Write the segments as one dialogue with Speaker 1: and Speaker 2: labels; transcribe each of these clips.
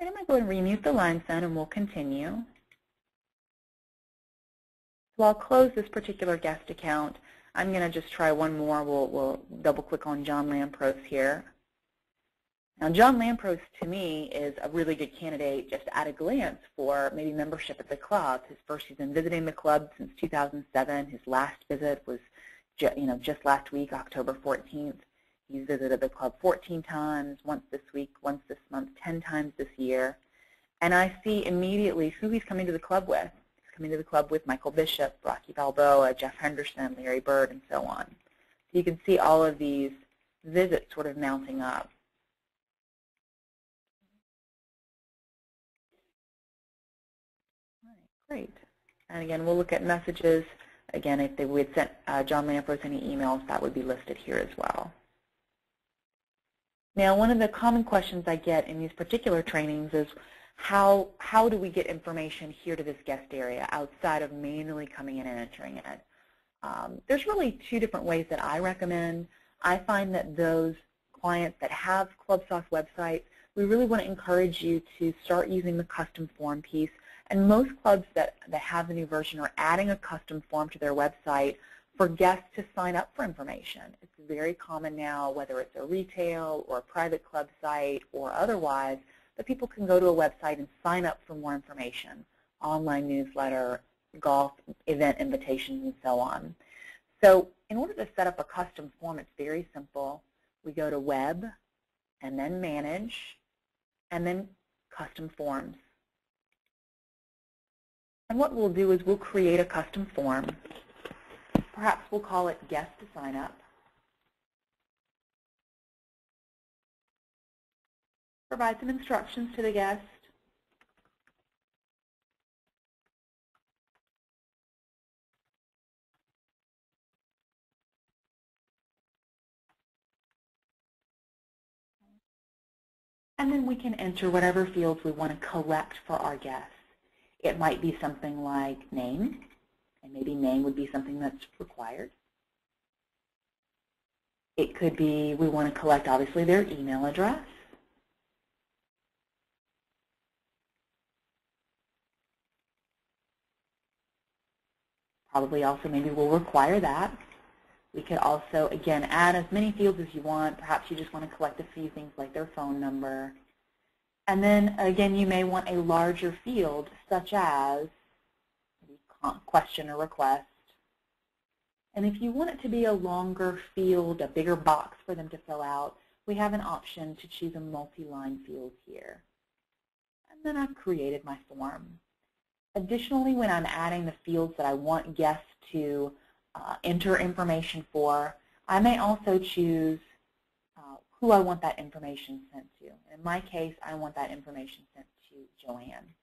Speaker 1: All right, I'm going to go ahead and remute the line sound and we'll continue. So I'll close this particular guest account. I'm going to just try one more. We'll double click on John Lampros here. Now, John Lampros, to me, is a really good candidate just at a glance for maybe membership at the club. He's been visiting the club since 2007. His last visit was just last week, October 14th. He's visited the club 14 times, once this week, once this month, 10 times this year. And I see immediately who he's coming to the club with. He's coming to the club with Michael Bishop, Rocky Balboa, Jeff Henderson, Larry Bird, and so on. So you can see all of these visits sort of mounting up. All right, great. And again, we'll look at messages. Again, if we had sent John Lampros any emails, that would be listed here as well. Now, one of the common questions I get in these particular trainings is how do we get information here to this guest area outside of manually coming in and entering it? There's really two different ways that I recommend. I find that those clients that have ClubSoft websites, we really want to encourage you to start using the custom form piece. And most clubs that have the new version are adding a custom form to their website for guests to sign up for information. It's very common now, whether it's a retail or a private club site or otherwise, that people can go to a website and sign up for more information, online newsletter, golf event invitations, and so on. So in order to set up a custom form, it's very simple. We go to Web, and then Manage, and then Custom Forms. And what we'll do is we'll create a custom form. Perhaps we'll call it Guest to Sign Up. Provide some instructions to the guest. And then we can enter whatever fields we want to collect for our guests. It might be something like name, and maybe name would be something that's required. It could be we want to collect, obviously, their email address. Probably also maybe we'll require that. We could also, again, add as many fields as you want. Perhaps you just want to collect a few things like their phone number. And then, again, you may want a larger field, such as question or request. And if you want it to be a longer field, a bigger box for them to fill out, we have an option to choose a multi-line field here. And then I've created my form. Additionally, when I'm adding the fields that I want guests to enter information for, I may also choose who I want that information sent to. In my case, I want that information sent to Joanne.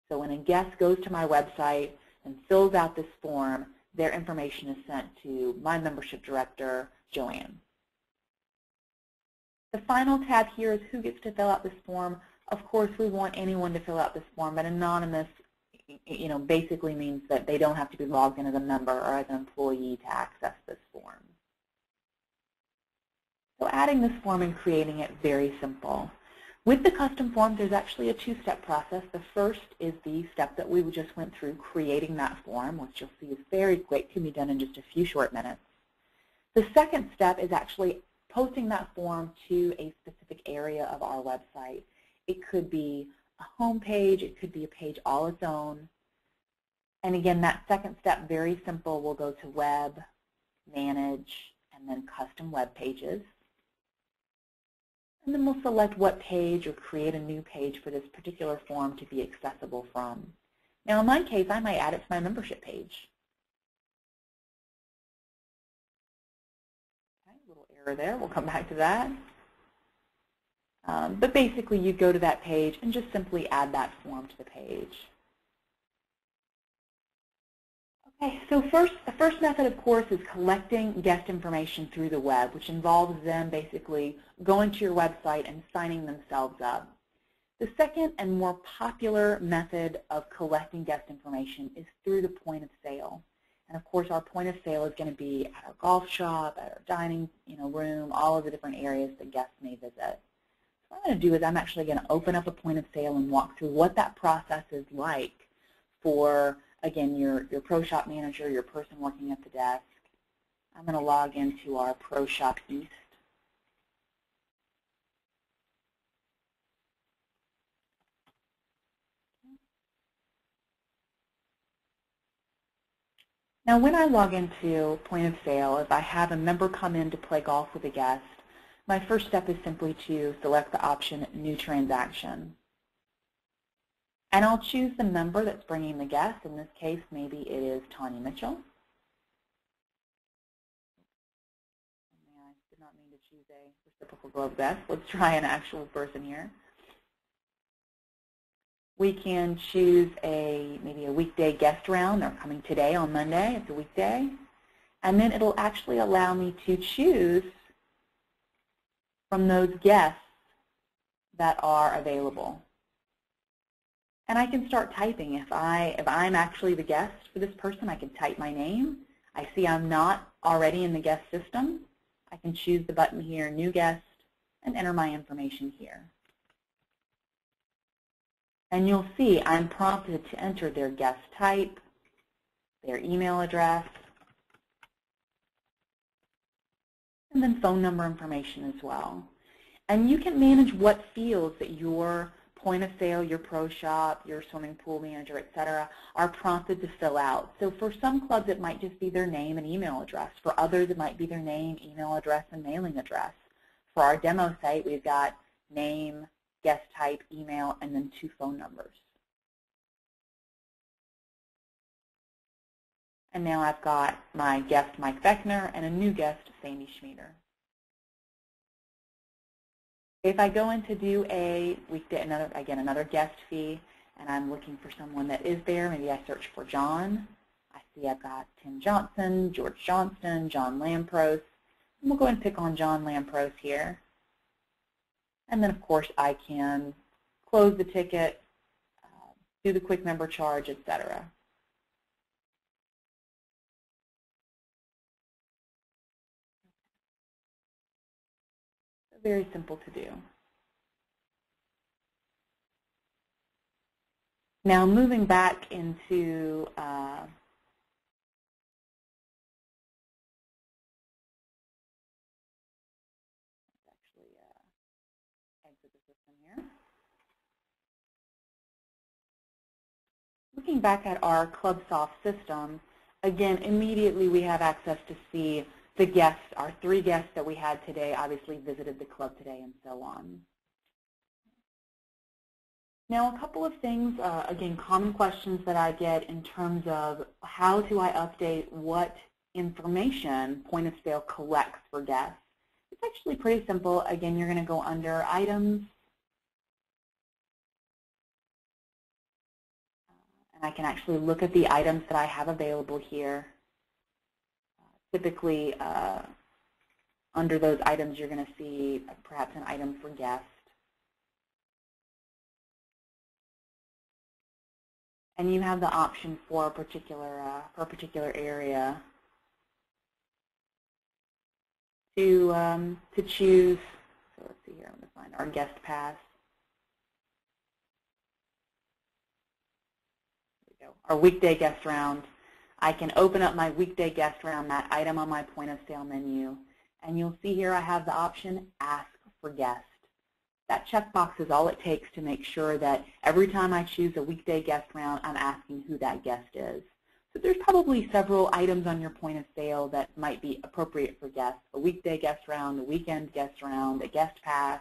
Speaker 1: So when a guest goes to my website and fills out this form, their information is sent to my membership director, Joanne. The final tab here is who gets to fill out this form. Of course, we want anyone to fill out this form, but anonymous, basically means that they don't have to be logged in as a member or as an employee to access this form. So adding this form and creating it, very simple. With the custom form, there's actually a two-step process. The first is the step that we just went through, creating that form, which you'll see is very quick, can be done in just a few short minutes. The second step is actually posting that form to a specific area of our website. It could be a home page, it could be a page all its own. And again, that second step, very simple. We'll go to Web, Manage, and then Custom Web Pages. And then we'll select what page or create a new page for this particular form to be accessible from. Now in my case, I might add it to my membership page. Okay, a little error there. We'll come back to that. But basically, you go to that page and just simply add that form to the page. Okay, so the first method, of course, is collecting guest information through the web, which involves them basically going to your website and signing themselves up. The second and more popular method of collecting guest information is through the point of sale. And of course, our point of sale is going to be at our golf shop, at our dining room, all of the different areas that guests may visit. So what I'm going to do is I'm actually going to open up a point of sale and walk through what that process is like for, again, your Pro Shop manager, your person working at the desk. I'm going to log into our Pro Shop East. Now when I log into point of sale, if I have a member come in to play golf with a guest, my first step is simply to select the option New Transaction. And I'll choose the member that's bringing the guest. In this case, maybe it is Tanya Mitchell. I did not mean to choose a reciprocal glove guest. Let's try an actual person here. We can choose maybe a weekday guest round. They're coming today on Monday. It's a weekday. And then it'll actually allow me to choose from those guests that are available. And I can start typing. If I'm actually the guest for this person, I can type my name. I see I'm not already in the guest system. I can choose the button here, New Guest, and enter my information here. And you'll see I'm prompted to enter their guest type, their email address, and then phone number information as well. And you can manage what fields that your point of sale, your pro shop, your swimming pool manager, etc., are prompted to fill out. So for some clubs, it might just be their name and email address. For others, it might be their name, email address, and mailing address. For our demo site, we've got name, guest type, email, and then 2 phone numbers. And now I've got my guest, Mike Beckner, and a new guest, Sandy Schmieder. If I go in to do a weekday, another guest fee, and I'm looking for someone that is there, maybe I search for John. I see I've got Tim Johnson, George Johnston, John Lampros. And we'll go ahead and pick on John Lampros here. And then, of course, I can close the ticket, do the quick member charge, etc. So very simple to do. Now, moving back into exit the system here. Looking back at our ClubSoft system, again, immediately we have access to see the guests, our 3 guests that we had today, obviously visited the club today, and so on. Now, a couple of things, again, common questions that I get in terms of how do I update what information point of sale collects for guests. It's actually pretty simple. Again, you're going to go under Items, and I can actually look at the items that I have available here. Typically, under those items, you're going to see perhaps an item for guests. And you have the option for a particular area to choose. So let's see here. I'm going to find our guest pass. There we go. Our weekday guest round. I can open up my weekday guest round, that item on my point of sale menu, and you'll see here I have the option Ask for Guest. That checkbox is all it takes to make sure that every time I choose a weekday guest round, I'm asking who that guest is. So there's probably several items on your point of sale that might be appropriate for guests. A weekday guest round, a weekend guest round, a guest pass,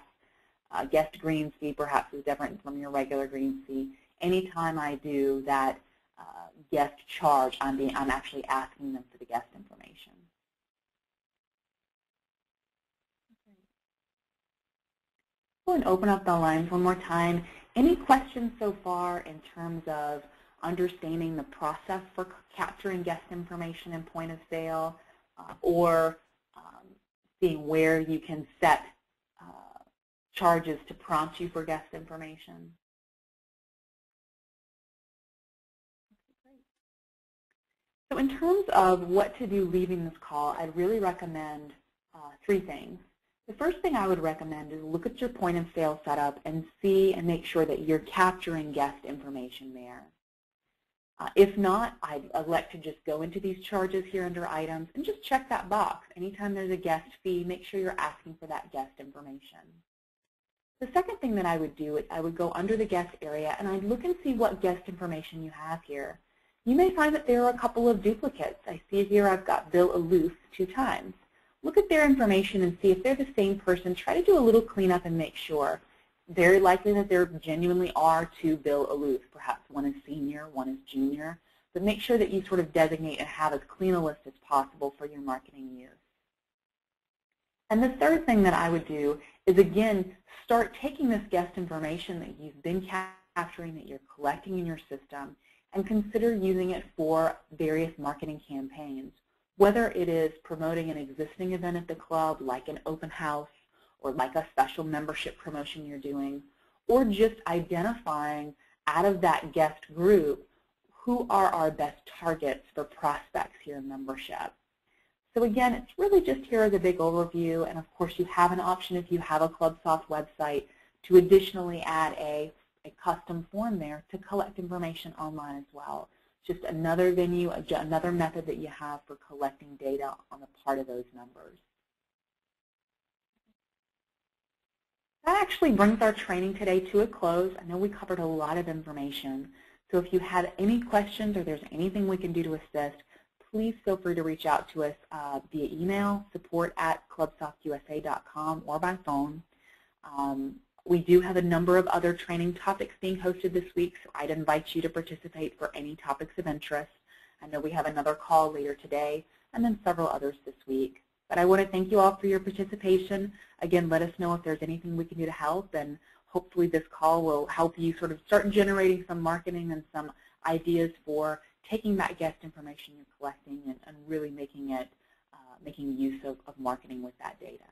Speaker 1: a guest greens fee perhaps is different from your regular greens fee. Anytime I do that guest charge, I'm actually asking them for the guest information. Go and open up the lines one more time. Any questions so far in terms of understanding the process for capturing guest information in point of sale, or seeing where you can set charges to prompt you for guest information? So in terms of what to do leaving this call, I'd really recommend 3 things. The first thing I would recommend is look at your point of sale setup and see and make sure that you're capturing guest information there. If not, I'd elect to just go into these charges here under items and just check that box. Anytime there's a guest fee, make sure you're asking for that guest information. The second thing that I would do is I would go under the guest area and I'd look and see what guest information you have here. You may find that there are a couple of duplicates. I see here I've got Bill Aloof 2 times. Look at their information and see if they're the same person. Try to do a little cleanup and make sure. Very likely that there genuinely are 2 Bill Aloof. Perhaps one is senior, one is junior. But make sure that you sort of designate and have as clean a list as possible for your marketing use. And the third thing that I would do is, again, start taking this guest information that you've been capturing, that you're collecting in your system, and consider using it for various marketing campaigns. Whether it is promoting an existing event at the club, like an open house, or like a special membership promotion you're doing, or just identifying out of that guest group who are our best targets for prospects here in membership. So again, it's really just here as a big overview, and of course you have an option if you have a ClubSoft website to additionally add a custom form there to collect information online as well. Just another venue, another method that you have for collecting data on the part of those members. That actually brings our training today to a close. I know we covered a lot of information. So if you have any questions or there's anything we can do to assist, please feel free to reach out to us via email, support@clubsoftusa.com, or by phone. We do have a number of other training topics being hosted this week, so I'd invite you to participate for any topics of interest. I know we have another call later today and then several others this week. But I want to thank you all for your participation. Again, let us know if there's anything we can do to help, and hopefully this call will help you sort of start generating some marketing and some ideas for taking that guest information you're collecting and really making use of marketing with that data.